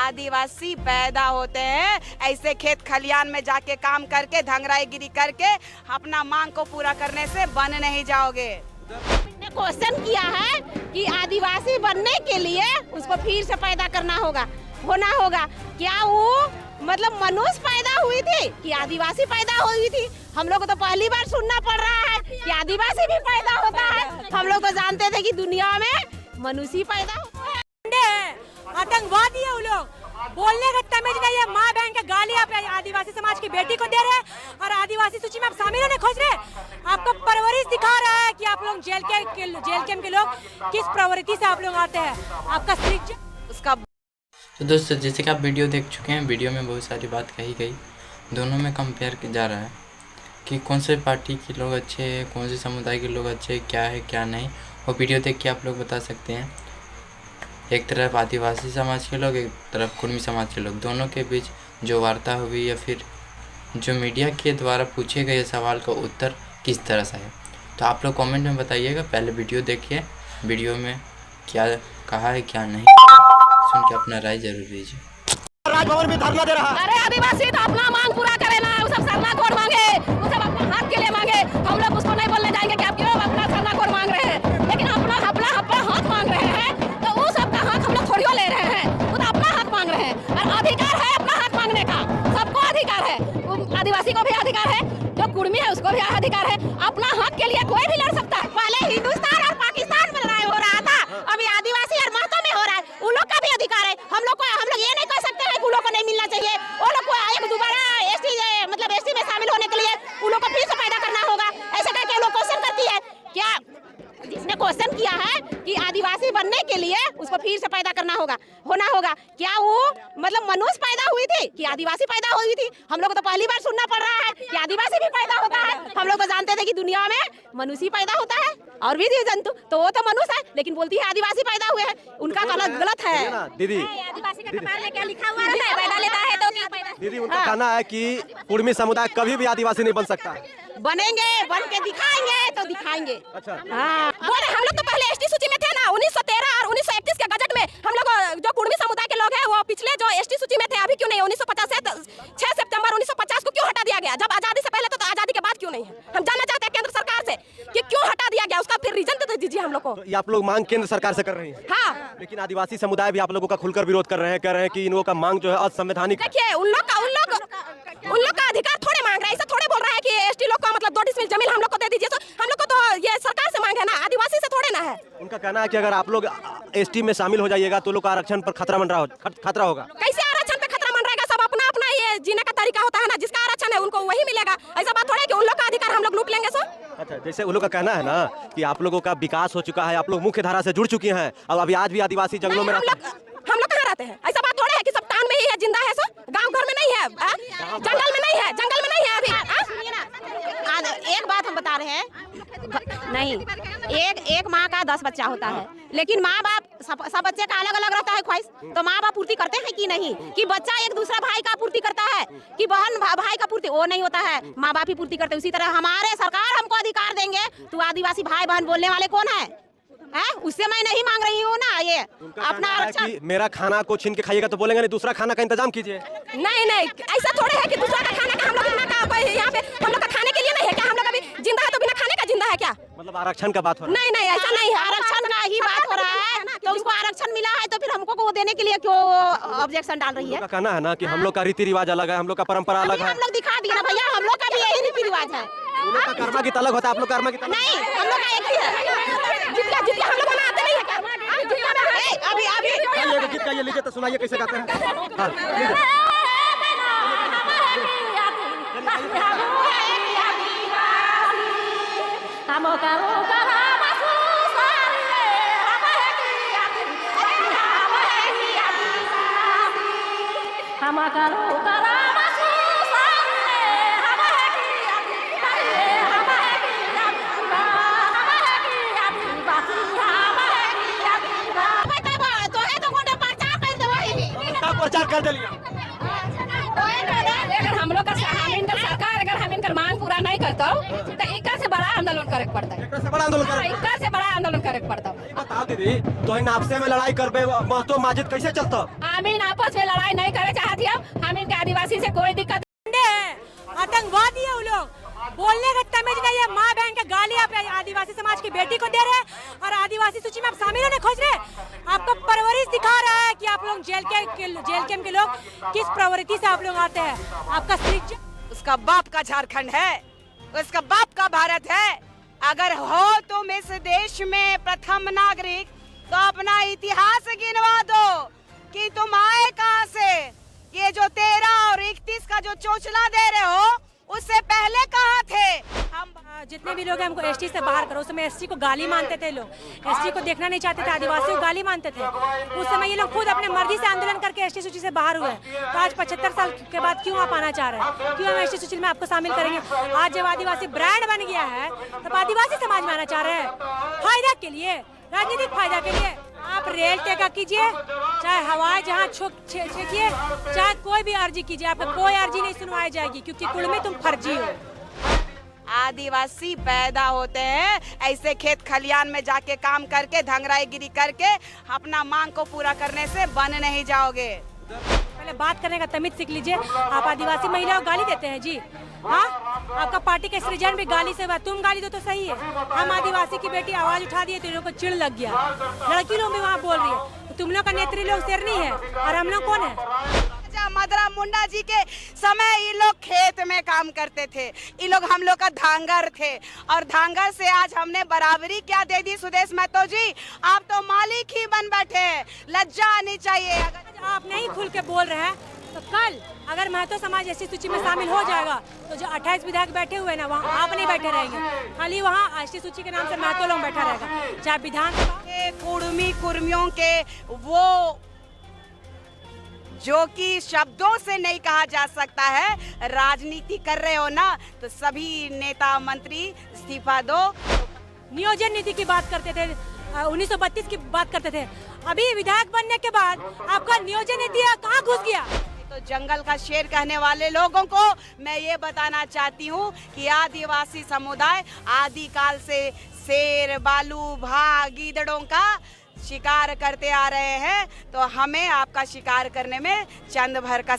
आदिवासी पैदा होते हैं। ऐसे खेत खलियान में जाके काम करके धंगराईगिरी करके अपना मांग को पूरा करने से बन नहीं जाओगे। मैंने क्वेश्चन किया है कि आदिवासी बनने के लिए उसको फिर से पैदा करना होगा, होना होगा। क्या वो मतलब मनुष्य पैदा हुई थी कि आदिवासी पैदा हुई थी? हम लोग को तो पहली बार सुनना पड़ रहा है कि आदिवासी भी पैदा होता है। हम लोग तो जानते थे कि दुनिया में मनुष्य पैदा होता है। आतंकवादी है वो लोग, बोलने का तमीज नहीं है। माँ बहन के गाली आप आदिवासी समाज की बेटी को दे रहे हैं और आदिवासी सूची में आप शामिल होने खोज रहे हैं। आपको परवरिश दिखा रहा है कि आप लोग जेल कैंप के लोग किस प्रवृत्ति से आप लोग आते हैं। आपका उसका तो दोस्तों, जैसे कि आप वीडियो देख चुके हैं, वीडियो में बहुत सारी बात कही गई। दोनों में कंपेयर किया जा रहा है कि कौन से पार्टी के लोग अच्छे हैं, कौन से समुदाय के लोग अच्छे हैं, क्या है क्या नहीं। वो वीडियो देख के आप लोग बता सकते हैं। एक तरफ आदिवासी समाज के लोग, एक तरफ कुर्मी समाज के लोग, दोनों के बीच जो वार्ता हुई या फिर जो मीडिया के द्वारा पूछे गए सवाल का उत्तर किस तरह से है, तो आप लोग कमेंट में बताइएगा। पहले वीडियो देखिए, वीडियो में क्या कहा है क्या नहीं, सुन के अपना राय जरूर दीजिए। राजभवन में धरना दे रहा है। अरे आदिवासी तो अपना मांग पूरा करे ना, वो सब सरना कोड मांगे, वो सब अपना हक के लिए मांगे। हम लोग उसको नहीं बोलने जाएंगे कि आप क्यों अपना सरना कोड मांग रहे हैं, लेकिन अपना हक मांग रहे हैं तो वो सब का हक हम लोग थोड़ी ले रहे हैं। वो तो अपना हक मांग रहे हैं और अधिकार है अपना हक मांगने का, सबको अधिकार है। आदिवासी को भी अधिकार है, जो कुर्मी है उसको भी अधिकार है। अपना हक के लिए कोई भी लड़ सकता है। पहले हिंदुस्तान और पाकिस्तान में लड़ाई हो रहा था, अभी आदिवासी और महतो में हो रहा है। उन लोग का भी अधिकार है। हम लोग ये नहीं कह सकते हैं कि उन लोग को नहीं मिलना चाहिए। वो लोग को एक दोबारा एसटी में शामिल होने के लिए उन लोग को फिर से पैदा करना होगा। ऐसे करके लोग क्वेश्चन करती है। क्या जिसने क्वेश्चन किया है कि आदिवासी बनने के लिए उसको फिर से पैदा करना होगा, होना होगा। क्या वो मतलब मनुष्य पैदा हुई थी कि आदिवासी पैदा हुई थी? हम लोग को तो पहली बार सुनना पड़ रहा है कि आदिवासी भी पैदा होता है। हम लोग तो जानते थे कि दुनिया में मनुष्य पैदा होता है और भी जीव जंतु, तो वो तो मनुष्य है, लेकिन बोलती है आदिवासी पैदा हुए हैं। उनका गलत है दीदी। आदिवासी का कपार में क्या लिखा हुआ है? पैदा लेता है तो क्या पैदा? दीदी, उनका कहना है कि कुर्मी समुदाय कभी भी आदिवासी नहीं बन सकता। बनेंगे, बन के दिखाएंगे तो दिखाएंगे। अच्छा। हाँ, बोले हम लोग तो पहले एसटी सूची में थे ना। 1913 और 1931 के गजट में हम लोग जो कुर्मी समुदाय के लोग हैं वो पिछले जो एसटी सूची में थे, अभी क्यों नहीं? 1950 से 6 सितंबर 1950 को क्यों हटा दिया गया? जब आजादी से पहले तो आजादी के बाद क्यों नहीं है? हम जानना चाहते हैं केंद्र सरकार से कि क्यों हटा दिया गया, उसका फिर रीजन तो दीजिए हम लोग को। तो ये आप लोग मांग केंद्र सरकार से कर रही हैं? हाँ, लेकिन आदिवासी समुदाय भी आप लोगों का खुलकर विरोध कर रहे हैं, कह रहे हैं कि इन लोगों का मांग जो है असंवैधानिक है। देखिए उन लोग का अधिकार थोड़े मांग रहा है। ऐसा थोड़े बोल रहा है कि एसटी लोग को मतलब 2 डिसमिल जमीन हम लोग को दे दीजिए। तो हम लोग को तो ये सरकार से मांग है ना, आदिवासी से थोड़े ना है। उनका कहना है कि अगर आप लोग एसटी में शामिल हो जाइएगा तो लोग का आरक्षण पर खतरा होगा। कैसे आरक्षण पे खतरा मन रहेगा? सब अपना अपना ये जीने का तरीका होता है ना, जिसका आरक्षण है उनको वही मिलेगा। ऐसा बात थोड़ा है कि उन लोग का अधिकार हम लोग लूट लेंगे। सो अच्छा, जैसे उन लोग का कहना है ना कि आप लोगों का विकास हो चुका है, आप लोग मुख्य धारा से जुड़ चुकी हैं, और अभी आज भी आदिवासी जंगलों में हम लोग कहाँ रहते हैं? ऐसा बात थोड़ा है कि सब टाउन में ही है, जिंदा है। सो गांव घर में नहीं है, जंगल में नहीं है, अभी। एक बात हम बता रहे हैं, नहीं, एक माँ का 10 बच्चा होता है, लेकिन माँ बाप सब बच्चे का अलग अलग रहता है ख्वाहिश। तो माँ बाप पूर्ति करते हैं कि नहीं? कि बच्चा एक दूसरा भाई का पूर्ति करता है कि बहन भाई का पूर्ति? वो नहीं होता है, माँ बाप ही पूर्ति करते हैं। उसी तरह हमारे सरकार हमको अधिकार देंगे तो आदिवासी भाई बहन बोलने वाले कौन है? उससे मैं नहीं मांग रही हूँ ना ये अपना आरक्षण। मेरा खाना को छीन के खाइएगा तो बोलेंगे नहीं, दूसरा खाना का इंतजाम कीजिए। नहीं, ऐसा थोड़े है कि दूसरा का खाना का हम लोग यहाँ पे हम लोग का खाने के लिए नहीं है क्या? हम लोग अभी जिंदा है तो बिना खाने का जिंदा है क्या? मतलब आरक्षण का बात हो रहा है? नहीं, ऐसा नहीं है। आरक्षण का ही बात हो रहा है। तो उसको आरक्षण मिला है तो फिर हमको वो देने के लिए क्यों ऑब्जेक्शन डाल रही है? कहना है ना कि हम लोग का रीति रिवाज अलग है, हम लोग का परंपरा अलग है। हम लोग दिखा दिए ना भैया, हम लोग का भी यही रीति रिवाज है। कर्मा की अलग होता है, आप लोग कर्मा की नहीं, हम लोग का एक ही है। जितना हम लोग बनाते नहीं है क्या? अभी गीत गाइए, लीजिए तो सुनाइए कैसे गाते हैं। प्रचार कर दिया। अगर हम लोग का सरकार अगर हम इनका मांग पूरा नहीं करता तो एक से बड़ा आंदोलन करे पड़ता है, एकरा से बड़ा आंदोलन करे एकरा से बड़ा आंदोलन करे पड़ता है। बताओ दीदी, तो इन आपसे में लड़ाई करबे महतो माजिद कैसे चलता? हम इन आपस में लड़ाई नहीं करे चाहती, हम इनके आदिवासी से कोई दिक्कत आतंकवादी है वो लोग, बोलने का तमीज नहीं है। माँ बहन के गाली आप आदिवासी समाज की बेटी को दे रहे हैं और आदिवासी सूची में आप शामिल होने खोज रहे हैं। आपको परवरिश दिखा रहा है कि आप लोग जेल कैंप के लोग किस प्रवृत्ति से आप लोग आते हैं। आपका उसका बाप का झारखंड है, उसका बाप का भारत है। अगर हो तुम इस देश में प्रथम नागरिक तो अपना इतिहास गिनवा दो कि तुम आए कहाँ से। ये जो 13 और 31 का जो चोचला दे रहे हो उससे पहले कहाँ थे? हम जितने भी लोग हैं हमको एसटी से बाहर करो। उस समय एसटी को गाली मानते थे लोग, एसटी को देखना नहीं चाहते थे, आदिवासी को गाली मानते थे। उस समय ये लोग खुद अपने मर्जी से आंदोलन करके एसटी सूची से बाहर हुए। तो आज 75 साल के बाद क्यों आप आना चाह रहे हैं? क्यों हम एसटी सूची में आपको शामिल करेंगे? आज जब आदिवासी ब्रांड बन गया है तब आदिवासी समाज में आना चाह रहे हैं फायदा के लिए, राजनीतिक फायदा के लिए। आप रेल टेका कीजिए, चाहे हवाई जहाज छेकिए, चाहे कोई भी अर्जी कीजिए, आपका कोई अर्जी नहीं सुनवाई जाएगी क्योंकि कुल में तुम फर्जी हो। आदिवासी पैदा होते हैं ऐसे खेत खलियान में जाके काम करके धंगराईगिरी करके अपना मांग को पूरा करने से बन नहीं जाओगे। पहले बात करने का तमीज सीख लीजिए। आप आदिवासी महिलाओं को गाली देते हैं जी? हाँ, आपका पार्टी का सृजन भी गाली से हुआ। तुम गाली दो तो सही है, हम आदिवासी की बेटी आवाज उठा दिए तो इन लोगों को चिढ़ लग गया। लड़की लोग भी वहाँ बोल रही है। तो तुम लोग का नेत्री लोग शेरनी है और हम लोग कौन है? मदरा मुंडा जी के समय ये लोग खेत में काम करते थे, ये लोग हम लोग का धांगर थे और धांगर से आज हमने बराबरी क्या दे दी सुदेश महतो जी? आप तो मालिक ही बन बैठे हैं, लज्जा आनी चाहिए। अगर आप नहीं खुल के बोल रहे हैं तो कल अगर महतो समाज ऐसी सूची में शामिल हो जाएगा तो जो 28 विधायक बैठे हुए ना वहाँ आप नहीं बैठे रहेंगे, खाली वहाँ एसटी सूची के नाम से महतो लोग बैठा रहेगा। चाहे विधानसभा कुर्मी कुर्मियों के वो जो कि शब्दों से नहीं कहा जा सकता है, राजनीति कर रहे हो ना तो सभी नेता मंत्री इस्तीफा दो। नियोजन नीति की बात करते थे, 1932 की बात करते थे, अभी विधायक बनने के बाद आपका नियोजन नीति कहाँ घुस गया? तो जंगल का शेर कहने वाले लोगों को मैं ये बताना चाहती हूँ कि आदिवासी समुदाय आदिकाल से शेर, बालू, भाग, गीदड़ों का शिकार करते आ रहे हैं। तो हमें आपका शिकार करने में चंद भर का